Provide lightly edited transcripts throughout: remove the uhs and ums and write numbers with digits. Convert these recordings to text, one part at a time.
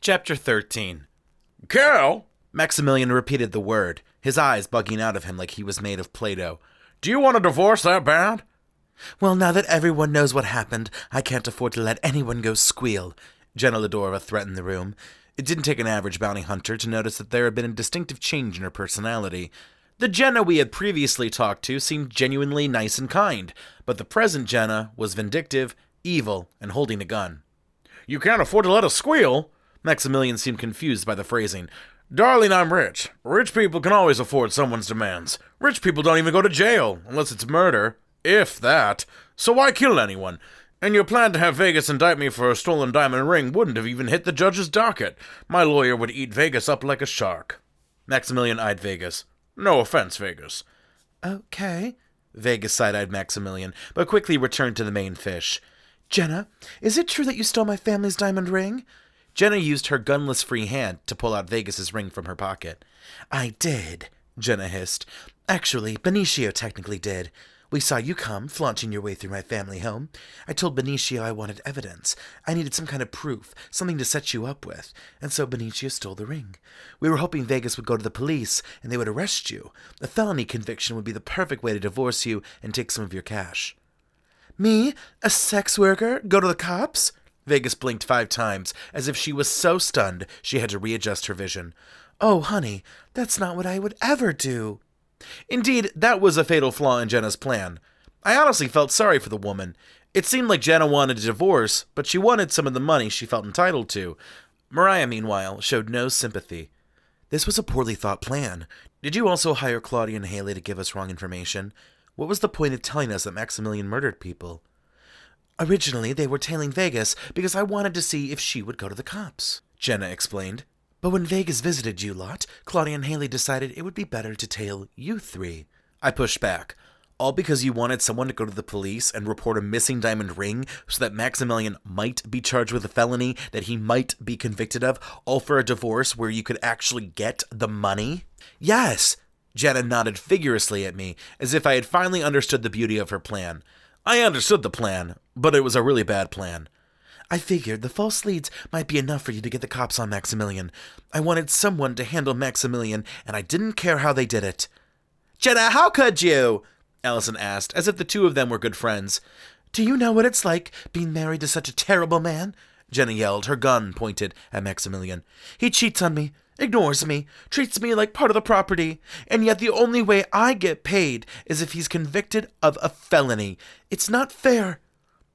Chapter 13. Cal? Maxamillion repeated the word, his eyes bugging out of him like he was made of Play-Doh. Do you want a divorce that bad? Well, now that everyone knows what happened, I can't afford to let anyone go squeal, Jenna Ladorva threatened the room. It didn't take an average bounty hunter to notice that there had been a distinctive change in her personality. The Jenna we had previously talked to seemed genuinely nice and kind, but the present Jenna was vindictive, evil, and holding a gun. You can't afford to let us squeal? Maxamillion seemed confused by the phrasing. Darling, I'm rich. Rich people can always afford someone's demands. Rich people don't even go to jail, unless it's murder. If that. So why kill anyone? And your plan to have Vegas indict me for a stolen diamond ring wouldn't have even hit the judge's docket. My lawyer would eat Vegas up like a shark. Maxamillion eyed Vegas. No offense, Vegas. Okay. Vegas side-eyed Maxamillion, but quickly returned to the main fish. Jenna, is it true that you stole my family's diamond ring? Jenna used her gunless free hand to pull out Vegas's ring from her pocket. I did, Jenna hissed. Actually, Benicio technically did. We saw you come, flaunching your way through my family home. I told Benicio I wanted evidence. I needed some kind of proof, something to set you up with, and so Benicio stole the ring. We were hoping Vegas would go to the police, and they would arrest you. A felony conviction would be the perfect way to divorce you and take some of your cash. Me? A sex worker? Go to the cops? Vegas blinked 5 times, as if she was so stunned she had to readjust her vision. Oh, honey, that's not what I would ever do. Indeed, that was a fatal flaw in Jenna's plan. I honestly felt sorry for the woman. It seemed like Jenna wanted a divorce, but she wanted some of the money she felt entitled to. Mariah, meanwhile, showed no sympathy. This was a poorly thought plan. Did you also hire Claudia and Haley to give us wrong information? What was the point of telling us that Maxamillion murdered people? Originally, they were tailing Vegas because I wanted to see if she would go to the cops, Jenna explained. But when Vegas visited you lot, Claudia and Haley decided it would be better to tail you 3. I pushed back. All because you wanted someone to go to the police and report a missing diamond ring so that Maxamillion might be charged with a felony that he might be convicted of, all for a divorce where you could actually get the money? Yes! Jenna nodded vigorously at me, as if I had finally understood the beauty of her plan. I understood the plan, but it was a really bad plan. I figured the false leads might be enough for you to get the cops on Maxamillion. I wanted someone to handle Maxamillion, and I didn't care how they did it. Jenna, how could you? Alison asked, as if the two of them were good friends. Do you know what it's like, being married to such a terrible man? Jenna yelled, her gun pointed at Maxamillion. He cheats on me, ignores me, treats me like part of the property, and yet the only way I get paid is if he's convicted of a felony. It's not fair.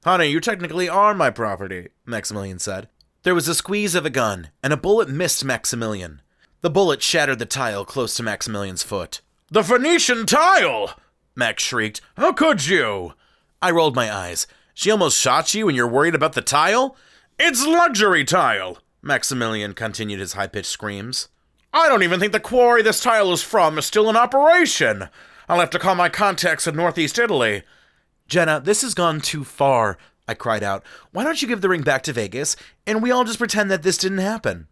Honey, you technically are my property, Maxamillion said. There was a squeeze of a gun, and a bullet missed Maxamillion. The bullet shattered the tile close to Maxamillion's foot. The Venetian tile! Max shrieked. How could you? I rolled my eyes. She almost shot you and you're worried about the tile? It's luxury tile, Maxamillion continued his high-pitched screams. I don't even think the quarry this tile is from is still in operation. I'll have to call my contacts in Northeast Italy. Jenna, this has gone too far, I cried out. Why don't you give the ring back to Vegas, and we all just pretend that this didn't happen?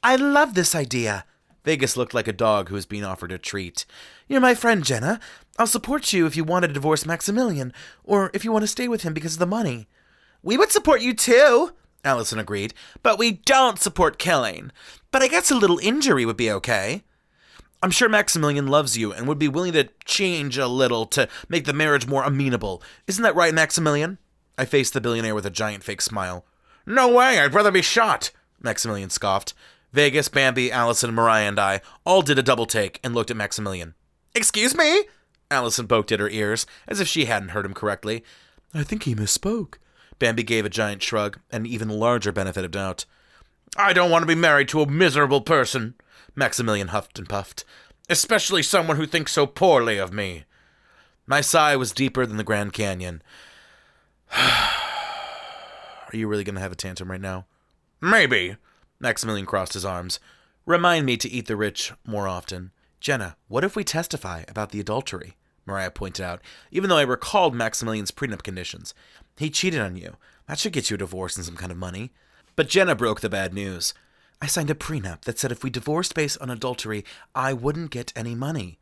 I love this idea. Vegas looked like a dog who was being offered a treat. You're my friend, Jenna. I'll support you if you want to divorce Maxamillion, or if you want to stay with him because of the money. We would support you too, Alison agreed, but we don't support killing. But I guess a little injury would be okay. I'm sure Maxamillion loves you and would be willing to change a little to make the marriage more amenable. Isn't that right, Maxamillion? I faced the billionaire with a giant fake smile. No way, I'd rather be shot, Maxamillion scoffed. Vegas, Bambi, Alison, Mariah, and I all did a double take and looked at Maxamillion. Excuse me? Alison poked at her ears, as if she hadn't heard him correctly. I think he misspoke. Bambi gave a giant shrug, and an even larger benefit of doubt. I don't want to be married to a miserable person, Maxamillion huffed and puffed. Especially someone who thinks so poorly of me. My sigh was deeper than the Grand Canyon. Are you really going to have a tantrum right now? Maybe. Maxamillion crossed his arms. Remind me to eat the rich more often. Jenna, what if we testify about the adultery? Mariah pointed out, even though I recalled Maxamillion's prenup conditions. He cheated on you. That should get you a divorce and some kind of money. But Jenna broke the bad news. I signed a prenup that said if we divorced based on adultery, I wouldn't get any money.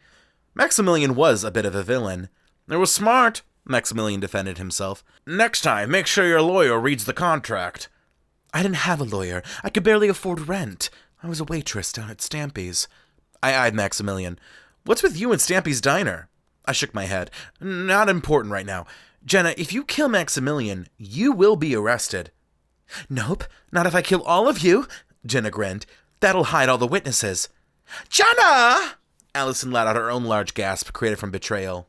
Maxamillion was a bit of a villain. It was smart, Maxamillion defended himself. Next time, make sure your lawyer reads the contract. I didn't have a lawyer. I could barely afford rent. I was a waitress down at Stampy's. I eyed Maxamillion. What's with you and Stampy's diner? I shook my head. Not important right now. Jenna, if you kill Maxamillion, you will be arrested. Nope, not if I kill all of you, Jenna grinned. That'll hide all the witnesses. Jenna! Alison let out her own large gasp, created from betrayal.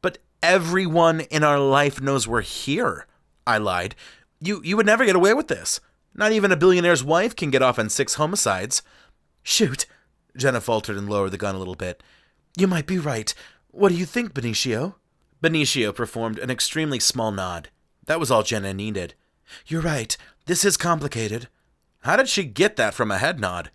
But everyone in our life knows we're here, I lied. You would never get away with this. Not even a billionaire's wife can get off on 6 homicides. Shoot, Jenna faltered and lowered the gun a little bit. You might be right. What do you think, Benicio? Benicio performed an extremely small nod. That was all Jenna needed. You're right. This is complicated. How did she get that from a head nod?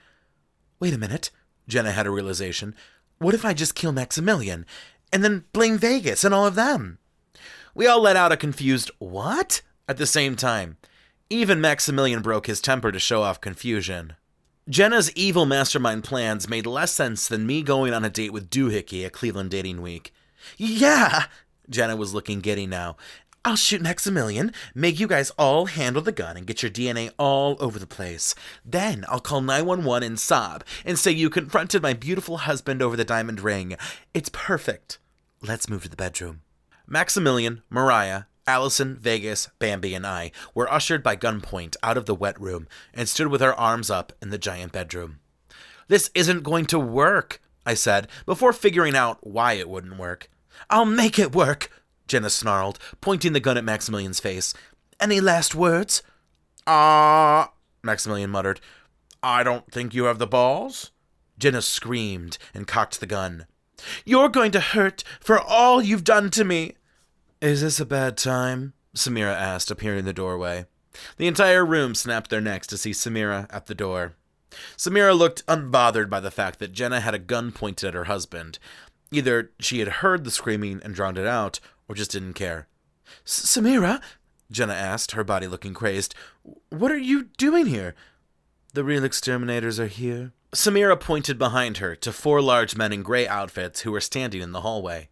Wait a minute. Jenna had a realization. What if I just kill Maxamillion, and then blame Vegas and all of them? We all let out a confused, what? At the same time. Even Maxamillion broke his temper to show off confusion. Jenna's evil mastermind plans made less sense than me going on a date with Douhicky at Cleveland Dating Week. Yeah! Jenna was looking giddy now. I'll shoot Maxamillion, make you guys all handle the gun and get your DNA all over the place. Then I'll call 911 and sob and say you confronted my beautiful husband over the diamond ring. It's perfect. Let's move to the bedroom. Maxamillion, Mariah, Alison, Vegas, Bambi, and I were ushered by gunpoint out of the wet room and stood with our arms up in the giant bedroom. This isn't going to work, I said, before figuring out why it wouldn't work. I'll make it work, Jenna snarled, pointing the gun at Maxamillion's face. Any last words? Maxamillion muttered. I don't think you have the balls. Jenna screamed and cocked the gun. You're going to hurt for all you've done to me. Is this a bad time? Samira asked, appearing in the doorway. The entire room snapped their necks to see Samira at the door. Samira looked unbothered by the fact that Jenna had a gun pointed at her husband. Either she had heard the screaming and drowned it out, or just didn't care. Samira? Jenna asked, her body looking crazed. What are you doing here? The real exterminators are here. Samira pointed behind her to 4 large men in gray outfits who were standing in the hallway.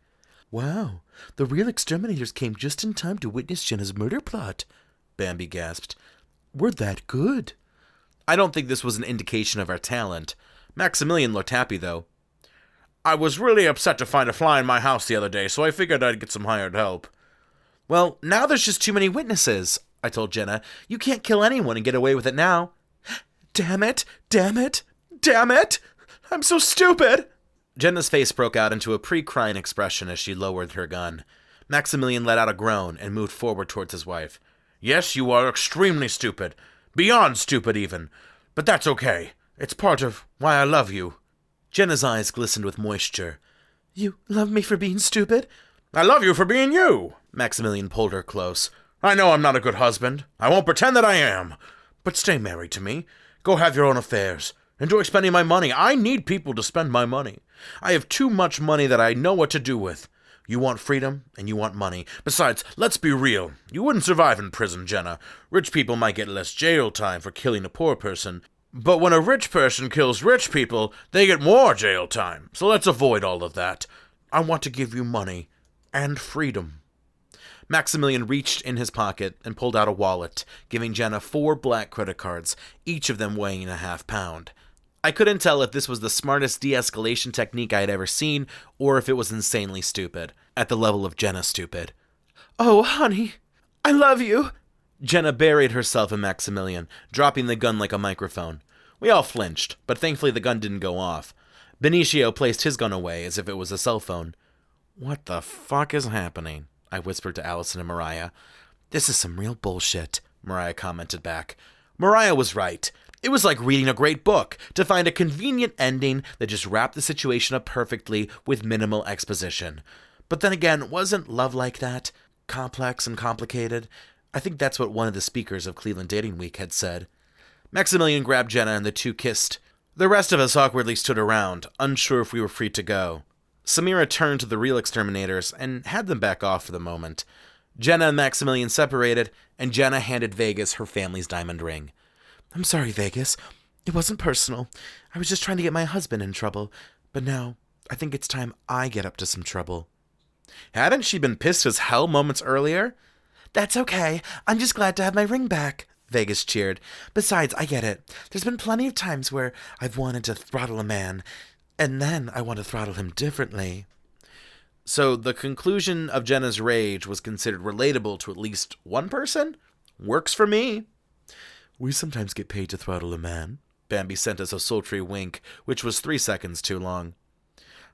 Wow, the real exterminators came just in time to witness Jenna's murder plot, Bambi gasped. We're that good. I don't think this was an indication of our talent. Maxamillion looked happy, though. I was really upset to find a fly in my house the other day, so I figured I'd get some hired help. Well, now there's just too many witnesses, I told Jenna. You can't kill anyone and get away with it now. Damn it! Damn it! Damn it! I'm so stupid! Jenna's face broke out into a pre-crying expression as she lowered her gun. Maxamillion let out a groan and moved forward towards his wife. Yes, you are extremely stupid. Beyond stupid, even. But that's okay. It's part of why I love you. Jenna's eyes glistened with moisture. You love me for being stupid? I love you for being you. Maxamillion pulled her close. I know I'm not a good husband. I won't pretend that I am. But stay married to me. Go have your own affairs. Enjoy spending my money. I need people to spend my money. I have too much money that I know what to do with. You want freedom, and you want money. Besides, let's be real. You wouldn't survive in prison, Jenna. Rich people might get less jail time for killing a poor person. But when a rich person kills rich people, they get more jail time. So let's avoid all of that. I want to give you money. And freedom. Maxamillion reached in his pocket and pulled out a wallet, giving Jenna 4 black credit cards, each of them weighing a ½ pound. I couldn't tell if this was the smartest de-escalation technique I had ever seen, or if it was insanely stupid, at the level of Jenna stupid. Oh, honey, I love you! Jenna buried herself in Maxamillion, dropping the gun like a microphone. We all flinched, but thankfully the gun didn't go off. Benicio placed his gun away as if it was a cell phone. What the fuck is happening? I whispered to Alison and Mariah. This is some real bullshit, Mariah commented back. Mariah was right. It was like reading a great book, to find a convenient ending that just wrapped the situation up perfectly with minimal exposition. But then again, wasn't love like that? Complex and complicated? I think that's what one of the speakers of Cleveland Dating Week had said. Maxamillion grabbed Jenna and the two kissed. The rest of us awkwardly stood around, unsure if we were free to go. Samira turned to the real exterminators and had them back off for the moment. Jenna and Maxamillion separated, and Jenna handed Vegas her family's diamond ring. I'm sorry, Vegas. It wasn't personal. I was just trying to get my husband in trouble. But now, I think it's time I get up to some trouble. Hadn't she been pissed as hell moments earlier? That's okay. I'm just glad to have my ring back, Vegas cheered. Besides, I get it. There's been plenty of times where I've wanted to throttle a man, and then I want to throttle him differently. So the conclusion of Jenna's rage was considered relatable to at least one person? Works for me. We sometimes get paid to throttle a man. Bambi sent us a sultry wink, which was 3 seconds too long.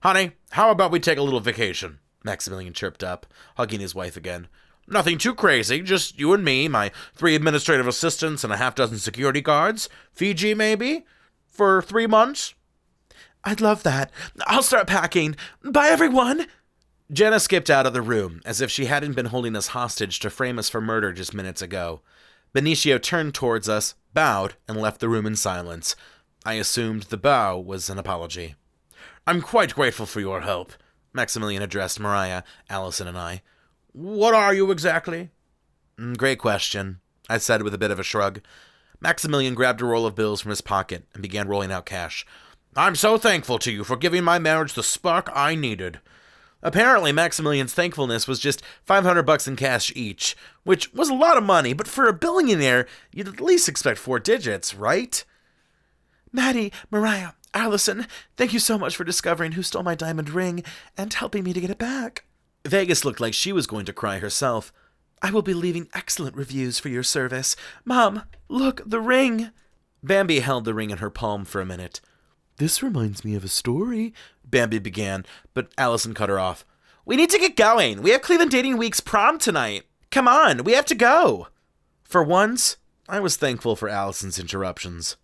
Honey, how about we take a little vacation? Maxamillion chirped up, hugging his wife again. Nothing too crazy, just you and me, my 3 administrative assistants, and a half-dozen security guards. Fiji, maybe? For 3 months? I'd love that. I'll start packing. Bye, everyone! Jenna skipped out of the room, as if she hadn't been holding us hostage to frame us for murder just minutes ago. Benicio turned towards us, bowed, and left the room in silence. I assumed the bow was an apology. I'm quite grateful for your help, Maxamillion addressed Mariah, Alison, and I. What are you exactly? Great question, I said with a bit of a shrug. Maxamillion grabbed a roll of bills from his pocket and began rolling out cash. I'm so thankful to you for giving my marriage the spark I needed. Apparently, Maxamillion's thankfulness was just $500 in cash each, which was a lot of money, but for a billionaire, you'd at least expect 4 digits, right? Matty, Mariah, Alison, thank you so much for discovering who stole my diamond ring and helping me to get it back. Vegas looked like she was going to cry herself. I will be leaving excellent reviews for your service. Mom, look, the ring. Bambi held the ring in her palm for a minute. This reminds me of a story, Bambi began, but Alison cut her off. We need to get going. We have Cleveland Dating Week's prom tonight. Come on, we have to go. For once, I was thankful for Alison's interruptions.